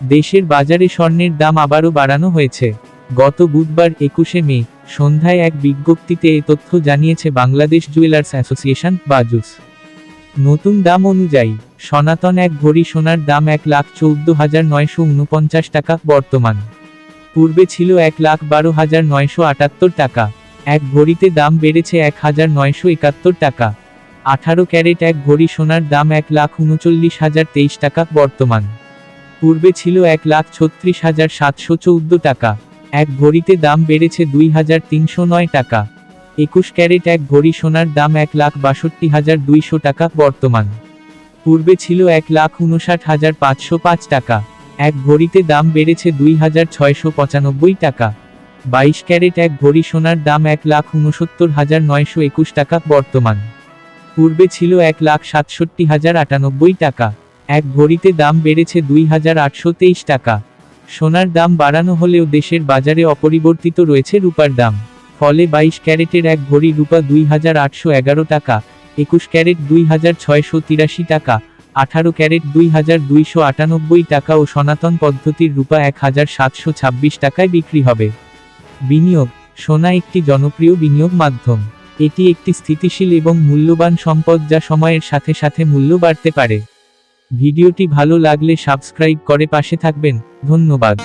দেশের বাজারে স্বর্ণের দাম আবারও বাড়ানো হয়েছে। গত বুধবার 21শে মে সন্ধ্যায় এক বিজ্ঞপ্তিতে এ তথ্য জানিয়েছে বাংলাদেশ জুয়েলার্স অ্যাসোসিয়েশন বাজুস। নতুন দাম অনুযায়ী সনাতন এক ভরি সোনার দাম 1,14,949 টাকা বর্তমান। পূর্বে ছিল 1,12,978 টাকা। এক ভরিতে দাম বেড়েছে 1,971 টাকা। 18 ক্যারেট এক ভরি সোনার দাম 1,39,023 টাকা বর্তমান। পূর্বে ছিল 1,36,714 টাকা। এক ভরিতে দাম বেড়েছে 2,309 টাকা। 21 ক্যারেট এক ভরি সোনার দাম 1,62,200 টাকা বর্তমান। পূর্বে ছিল 1,59,505 টাকা। এক ভরিতে দাম বেড়েছে 2,695 টাকা। 22 ক্যারেট এক ভরি সোনার দাম 1,69,921 টাকা বর্তমান। পূর্বে ছিল 1,67,098 টাকা। এক ভরিতে দাম বেড়েছে 2,823 টাকা। সোনার দাম বাড়ানো হলেও দেশের বাজারে অপরিবর্তিত রয়েছে রূপার দাম। ফলে 22 ক্যারেটের এক ভরি রূপা 2,811 টাকা, 21 ক্যারেট 2,683 টাকা, 18 ক্যারেট 2,298 টাকা ও সনাতন পদ্ধতির রূপা 1,726 টাকায় বিক্রি হবে। বিনিয়োগ: সোনা একটি জনপ্রিয় বিনিয়োগ মাধ্যম। এটি একটি স্থিতিশীল এবং মূল্যবান সম্পদ যা সময়ের সাথে সাথে মূল্য বাড়তে পারে। ভিডিওটি ভালো লাগলে সাবস্ক্রাইব করে পাশে থাকবেন। ধন্যবাদ।